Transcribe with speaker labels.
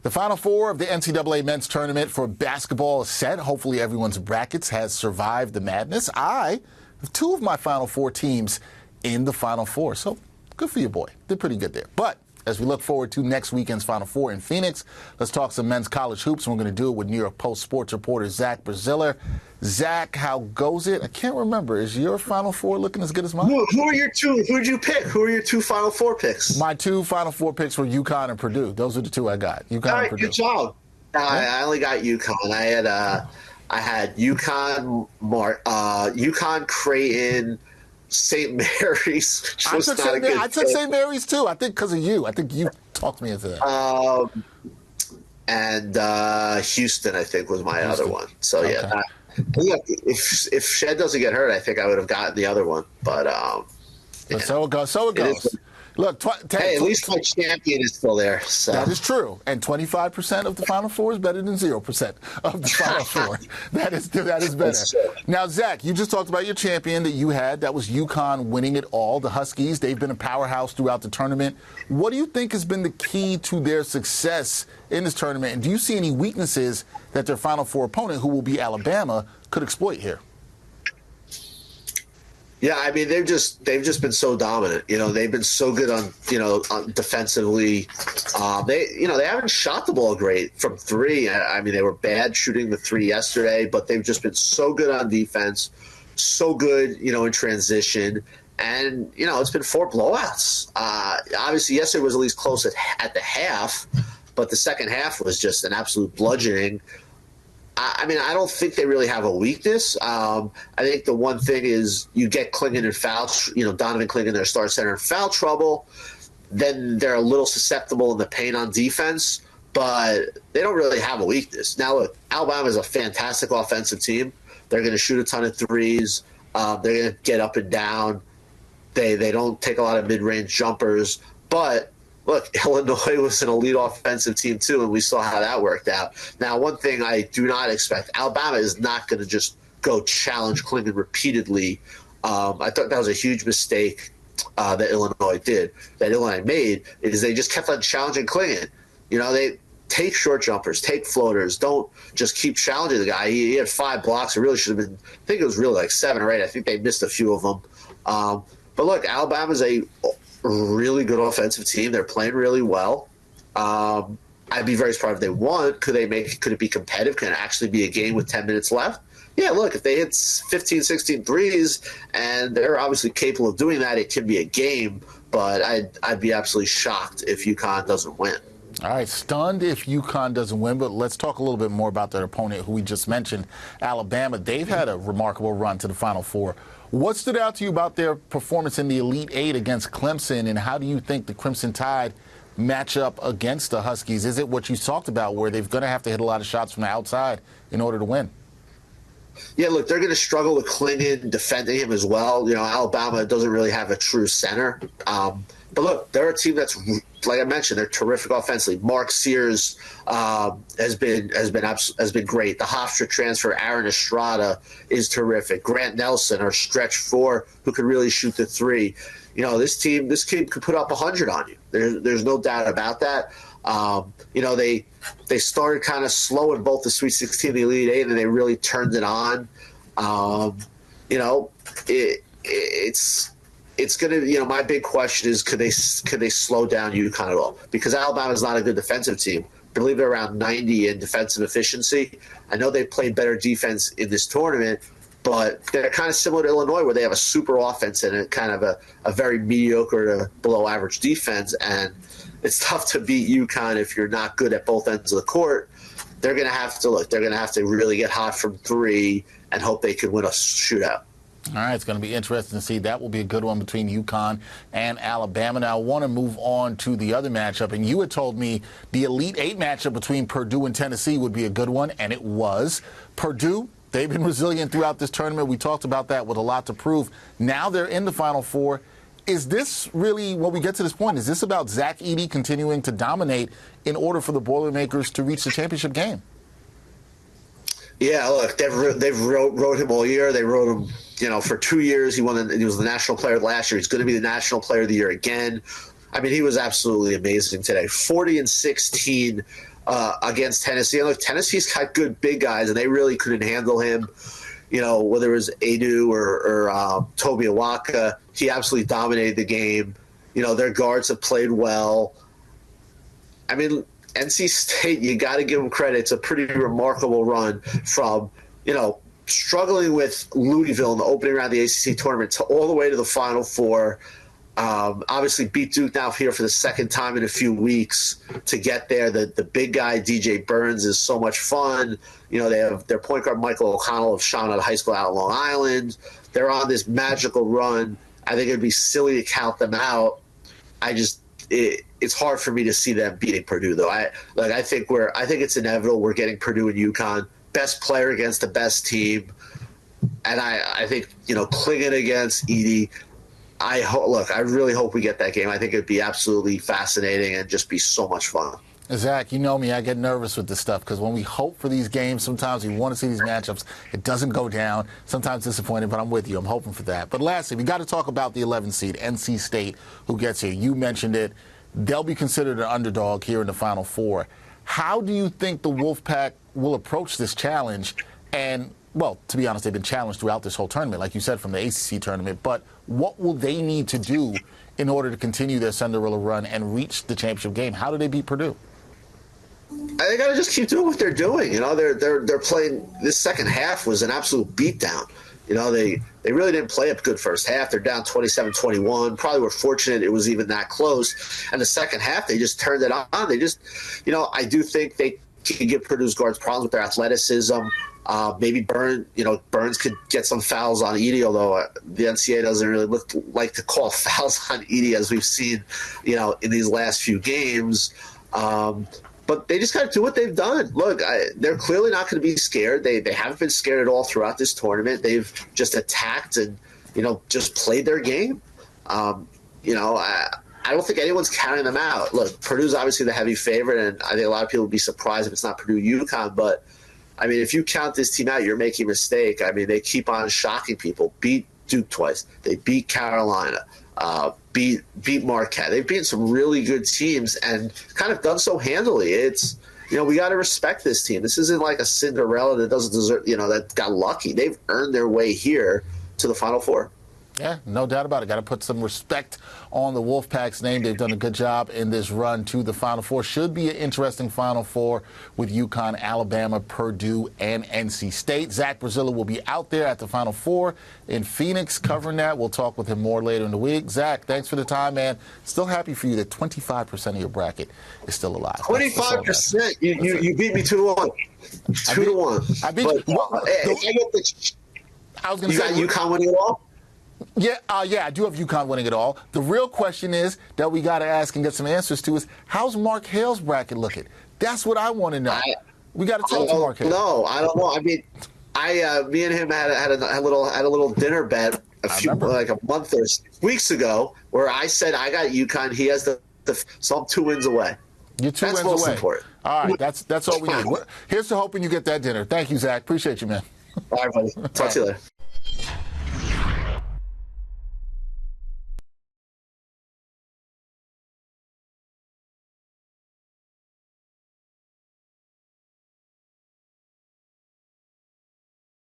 Speaker 1: The Final Four of the NCAA men's tournament for basketball is set. Hopefully everyone's brackets has survived the madness. I have two of my Final Four teams in the Final Four, so good for you, boy. Did pretty good there. But as we look forward to next weekend's Final Four in Phoenix, let's talk some men's college hoops, and we're going to do it with New York Post sports reporter Zach Braziller. Zach, how goes it? I can't remember. Is your Final Four looking as good as mine?
Speaker 2: Who are your two? Who did you pick? Who are your two Final Four picks?
Speaker 1: My two Final Four picks were UConn and Purdue. Those are the two I got. UConn and Purdue.
Speaker 2: Good job. I only got UConn. I had UConn, Creighton, St. Mary's.
Speaker 1: I took St. Mary's too. I think because of you. I think you talked me into that.
Speaker 2: And Houston, I think, was my other one. So okay. If Shed doesn't get hurt, I think I would have gotten the other one. But
Speaker 1: so it goes. So it goes. Look,
Speaker 2: hey, at least my champion is still there. So.
Speaker 1: That is true. And 25% of the Final Four is better than 0% of the Final Four. That is better. Now, Zach, you just talked about your champion that you had. That was UConn winning it all. The Huskies, they've been a powerhouse throughout the tournament. What do you think has been the key to their success in this tournament? And do you see any weaknesses that their Final Four opponent, who will be Alabama, could exploit here?
Speaker 2: Yeah, I mean they've just been so dominant. They've been so good on defensively. They haven't shot the ball great from three. I mean they were bad shooting the three yesterday, but they've just been so good on defense, so good in transition, and it's been 4 blowouts. Obviously yesterday was at least close at the half, but the second half was just an absolute bludgeoning. I mean, I don't think they really have a weakness. I think the one thing is you get Clingan in foul, Donovan Clingan, their star center, in foul trouble, then they're a little susceptible in the paint on defense, but they don't really have a weakness. Now, look, Alabama is a fantastic offensive team. They're going to shoot a ton of threes. They're going to get up and down. They don't take a lot of mid-range jumpers, but look, Illinois was an elite offensive team too, and we saw how that worked out. Now, one thing I do not expect, Alabama is not going to just go challenge Clingan repeatedly. I thought that was a huge mistake that Illinois made, is they just kept on challenging Clingan. They take short jumpers, take floaters, don't just keep challenging the guy. He had 5 blocks. It really should have been, I think it was really like 7 or 8. I think they missed a few of them. But look, Alabama's a really good offensive team. They're playing really well. I'd be very surprised if they won. Could it be competitive? Can it actually be a game with 10 minutes left? Yeah, look, if they hit 15, 16 threes, and they're obviously capable of doing that, it can be a game. But I'd be absolutely shocked if UConn doesn't win.
Speaker 1: All right, stunned if UConn doesn't win, but let's talk a little bit more about their opponent, who we just mentioned, Alabama. They've had a remarkable run to the Final Four. What stood out to you about their performance in the Elite Eight against Clemson, and how do you think the Crimson Tide match up against the Huskies? Is it what you talked about, where they're going to have to hit a lot of shots from the outside in order to win?
Speaker 2: Yeah, look, they're going to struggle with Clingan defending him as well. Alabama doesn't really have a true center. But look, they're a team that's, like I mentioned, they're terrific offensively. Mark Sears has been great. The Hofstra transfer, Aaron Estrada, is terrific. Grant Nelson, our stretch 4, who could really shoot the 3. This team could put up 100 on you. There's no doubt about that. They started kind of slow in both the Sweet 16 and the Elite 8, and they really turned it on. It's going to, my big question is, could they slow down UConn at all? Because Alabama's not a good defensive team. I believe they're around 90 in defensive efficiency. I know they played better defense in this tournament, but they're kind of similar to Illinois, where they have a super offense and a kind of a very mediocre to below average defense. And it's tough to beat UConn if you're not good at both ends of the court. They're going to have to really get hot from 3 and hope they can win a shootout.
Speaker 1: All right, it's going to be interesting to see. That will be a good one between UConn and Alabama. Now, I want to move on to the other matchup, and you had told me the Elite Eight matchup between Purdue and Tennessee would be a good one, and it was. Purdue, they've been resilient throughout this tournament. We talked about that with a lot to prove. Now they're in the Final Four. Is this really, when we get to this point, is this about Zach Edey continuing to dominate in order for the Boilermakers to reach the championship game?
Speaker 2: Yeah, look, they've rode him all year. They rode him, for 2 years. He was the national player last year. He's going to be the national player of the year again. I mean, he was absolutely amazing today. 40 and 16 against Tennessee. And look, Tennessee's got good big guys, and they really couldn't handle him. You know, whether it was Adu or Toby Awaka, he absolutely dominated the game. You know, their guards have played well. I mean, NC State, you got to give them credit. It's a pretty remarkable run from, you know, struggling with Louisville in the opening round of the ACC tournament to all the way to the Final Four. Obviously beat Duke now here for the second time in a few weeks to get there. The big guy, DJ Burns, is so much fun. You know, they have their point guard, Michael O'Connell, of Sean out of high school out of Long Island. They're on this magical run. I think it'd be silly to count them out. It's hard for me to see them beating Purdue, though. I think it's inevitable. We're getting Purdue and UConn, best player against the best team, and I think, you know, Clingan against Edey. I really hope we get that game. I think it'd be absolutely fascinating and just be so much fun.
Speaker 1: Zach, you know me, I get nervous with this stuff because when we hope for these games, sometimes we want to see these matchups. It doesn't go down. Sometimes disappointed, but I'm with you. I'm hoping for that. But lastly, we got to talk about the 11th seed, NC State, who gets here. You mentioned it. They'll be considered an underdog here in the Final Four. How do you think the Wolfpack will approach this challenge? And, well, to be honest, they've been challenged throughout this whole tournament, like you said, from the ACC tournament. But what will they need to do in order to continue their Cinderella run and reach the championship game? How do they beat Purdue?
Speaker 2: They got to just keep doing what they're doing. You know, they're playing. This second half was an absolute beatdown. You know, they really didn't play a good first half. They're down 27-21. Probably were fortunate it was even that close. And the second half, they just turned it on. They just, you know, I do think they can give Purdue's guards problems with their athleticism. Maybe Burns could get some fouls on Edey, although the NCAA doesn't really like to call fouls on Edey, as we've seen, you know, in these last few games. But they just got to do what they've done. Look, they're clearly not going to be scared. They haven't been scared at all throughout this tournament. They've just attacked and, you know, just played their game. You know, I don't think anyone's counting them out. Look, Purdue's obviously the heavy favorite, and I think a lot of people would be surprised if it's not Purdue UConn. But, I mean, if you count this team out, you're making a mistake. I mean, they keep on shocking people. Beat Duke twice. They beat Carolina. Beat Marquette. They've beaten some really good teams and kind of done so handily. It's, you know, we got to respect this team. This isn't like a Cinderella that doesn't deserve, you know, that got lucky. They've earned their way here to the Final Four.
Speaker 1: Yeah, no doubt about it. Got to put some respect on the Wolfpack's name. They've done a good job in this run to the Final Four. Should be an interesting Final Four with UConn, Alabama, Purdue, and NC State. Zach Brazilla will be out there at the Final Four in Phoenix covering that. We'll talk with him more later in the week. Zach, thanks for the time, man. Still happy for you that 25% of your bracket is still alive.
Speaker 2: 25%? You beat me 2-1. 2-1.
Speaker 1: I beat you.
Speaker 2: I was going to say, you got UConn winning it all?
Speaker 1: Yeah, I do have UConn winning it all. The real question is that we got to ask and get some answers to is, how's Mark Hale's bracket looking? That's what I want to know. We got to talk to Mark Hale.
Speaker 2: No, I don't know. I mean, me and him had a little dinner bet like a month or 6 weeks ago where I said I got UConn. He has so I'm 2 wins away.
Speaker 1: You're 2 wins away. That's most important. All right, that's all we need. Here's to hoping you get that dinner. Thank you, Zach. Appreciate you, man.
Speaker 2: All right, buddy. Talk to you later.